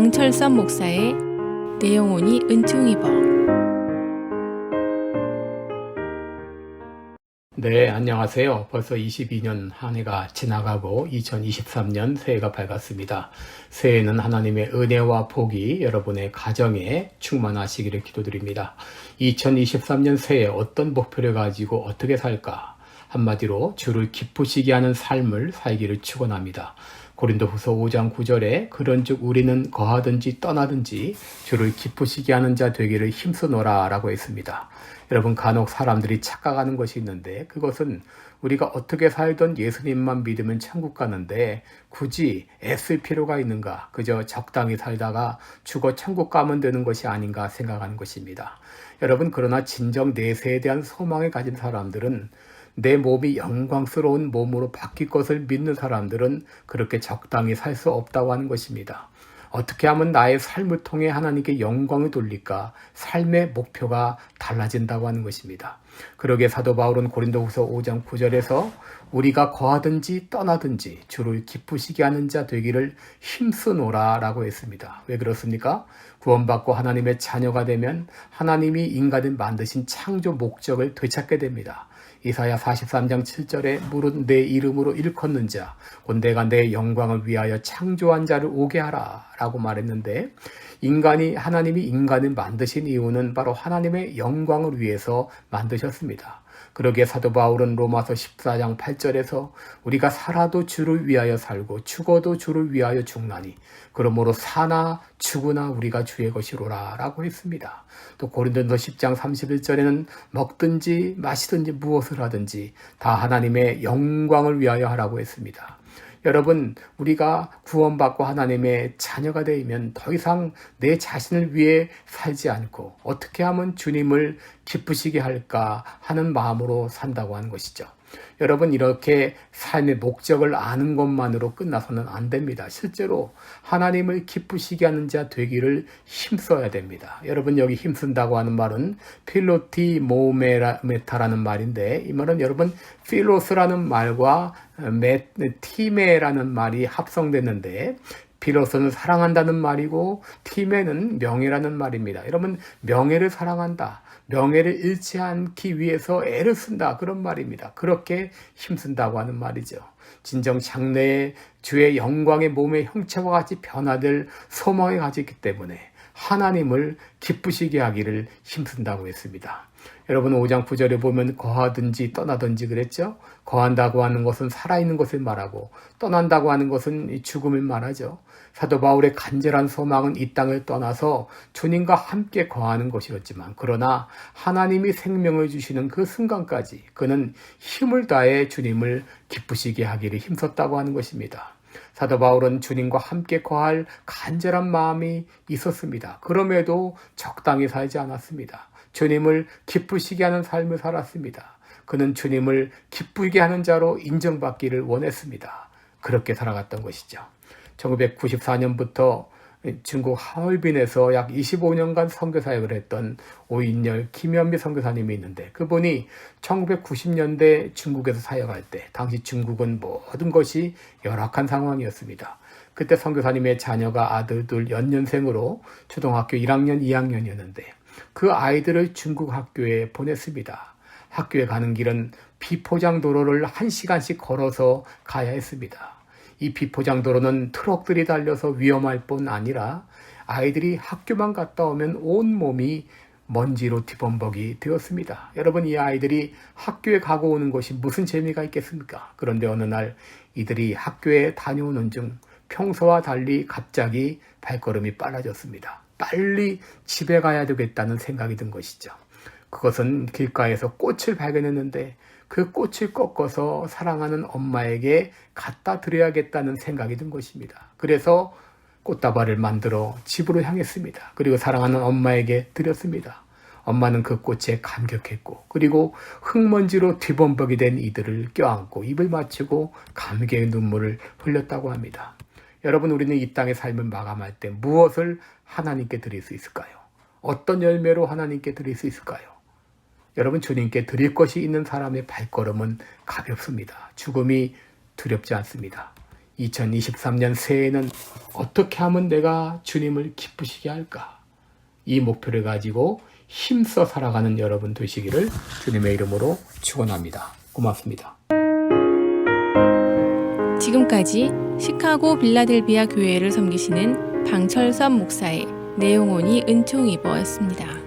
강철선 목사의 내 영혼이 은총 입어. 네, 안녕하세요. 벌써 22년 한 해가 지나가고 2023년 새해가 밝았습니다. 새해에는 하나님의 은혜와 복이 여러분의 가정에 충만하시기를 기도드립니다. 2023년 새해 어떤 목표를 가지고 어떻게 살까? 한마디로 주를 기쁘시게 하는 삶을 살기를 축원합니다. 고린도후서 5장 9절에 그런즉 우리는 거하든지 떠나든지 주를 기쁘시게 하는 자 되기를 힘쓰노라 라고 했습니다. 여러분, 간혹 사람들이 착각하는 것이 있는데 그것은 우리가 어떻게 살던 예수님만 믿으면 천국 가는데 굳이 애쓸 필요가 있는가? 그저 적당히 살다가 죽어 천국 가면 되는 것이 아닌가 생각하는 것입니다. 여러분, 그러나 진정 내세에 대한 소망을 가진 사람들은, 내 몸이 영광스러운 몸으로 바뀔 것을 믿는 사람들은 그렇게 적당히 살 수 없다고 하는 것입니다. 어떻게 하면 나의 삶을 통해 하나님께 영광을 돌릴까? 삶의 목표가 달라진다고 하는 것입니다. 그러기에 사도 바울은 고린도후서 5장 9절에서 우리가 거하든지 떠나든지 주를 기쁘시게 하는 자 되기를 힘쓰노라 라고 했습니다. 왜 그렇습니까? 구원받고 하나님의 자녀가 되면 하나님이 인간을 만드신 창조 목적을 되찾게 됩니다. 이사야 43장 7절에 물은 내 이름으로 일컫는 자, 곧 내가 내 영광을 위하여 창조한 자를 오게 하라 라고 말했는데, 하나님이 인간을 만드신 이유는 바로 하나님의 영광을 위해서 만드셨습니다. 그러기에 사도 바울은 로마서 14장 8절에서 우리가 살아도 주를 위하여 살고 죽어도 주를 위하여 죽나니 그러므로 사나 죽으나 우리가 주의 것이로라 라고 했습니다. 또 고린도서 10장 31절에는 먹든지 마시든지 무엇을 하든지 다 하나님의 영광을 위하여 하라고 했습니다. 여러분, 우리가 구원받고 하나님의 자녀가 되면 더 이상 내 자신을 위해 살지 않고 어떻게 하면 주님을 기쁘시게 할까 하는 마음으로 산다고 하는 것이죠. 여러분, 이렇게 삶의 목적을 아는 것만으로 끝나서는 안 됩니다. 실제로 하나님을 기쁘시게 하는 자 되기를 힘써야 됩니다. 여러분, 여기 힘쓴다고 하는 말은 필로티모메타라는 말인데, 이 말은 여러분 필로스라는 말과 티메라는 말이 합성됐는데, 필로스는 사랑한다는 말이고 티메는 명예라는 말입니다. 여러분, 명예를 사랑한다, 명예를 잃지 않기 위해서 애를 쓴다, 그런 말입니다. 그렇게 힘쓴다고 하는 말이죠. 진정 장래에 주의 영광의 몸의 형체와 같이 변화될 소망을 가지기 때문에 하나님을 기쁘시게 하기를 힘쓴다고 했습니다. 여러분, 5장 9절에 보면 거하든지 떠나든지 그랬죠? 거한다고 하는 것은 살아있는 것을 말하고 떠난다고 하는 것은 죽음을 말하죠. 사도 바울의 간절한 소망은 이 땅을 떠나서 주님과 함께 거하는 것이었지만, 그러나 하나님이 생명을 주시는 그 순간까지 그는 힘을 다해 주님을 기쁘시게 하기를 힘썼다고 하는 것입니다. 사도 바울은 주님과 함께 거할 간절한 마음이 있었습니다. 그럼에도 적당히 살지 않았습니다. 주님을 기쁘시게 하는 삶을 살았습니다. 그는 주님을 기쁘게 하는 자로 인정받기를 원했습니다. 그렇게 살아갔던 것이죠. 1994년부터 중국 하얼빈에서 약 25년간 선교사역을 했던 오인열 김현미 선교사님이 있는데, 그분이 1990년대 중국에서 사역할 때 당시 중국은 모든 것이 열악한 상황이었습니다. 그때 선교사님의 자녀가 아들 둘 연년생으로 초등학교 1학년, 2학년이었는데 그 아이들을 중국 학교에 보냈습니다. 학교에 가는 길은 비포장 도로를 1시간씩 걸어서 가야 했습니다. 이 비포장 도로는 트럭들이 달려서 위험할 뿐 아니라 아이들이 학교만 갔다 오면 온몸이 먼지로 뒤범벅이 되었습니다. 여러분, 이 아이들이 학교에 가고 오는 것이 무슨 재미가 있겠습니까? 그런데 어느 날 이들이 학교에 다녀오는 중 평소와 달리 갑자기 발걸음이 빨라졌습니다. 빨리 집에 가야 되겠다는 생각이 든 것이죠. 그것은 길가에서 꽃을 발견했는데 그 꽃을 꺾어서 사랑하는 엄마에게 갖다 드려야겠다는 생각이 든 것입니다. 그래서 꽃다발을 만들어 집으로 향했습니다. 그리고 사랑하는 엄마에게 드렸습니다. 엄마는 그 꽃에 감격했고, 그리고 흙먼지로 뒤범벅이 된 이들을 껴안고 입을 맞추고 감격의 눈물을 흘렸다고 합니다. 여러분, 우리는 이 땅의 삶을 마감할 때 무엇을 하나님께 드릴 수 있을까요? 어떤 열매로 하나님께 드릴 수 있을까요? 여러분, 주님께 드릴 것이 있는 사람의 발걸음은 가볍습니다. 죽음이 두렵지 않습니다. 2023년 새해에는 어떻게 하면 내가 주님을 기쁘시게 할까? 이 목표를 가지고 힘써 살아가는 여러분 되시기를 주님의 이름으로 축원합니다. 고맙습니다. 지금까지 시카고 빌라델비아 교회를 섬기시는 방철섭 목사의 내용온이 은총이버였습니다.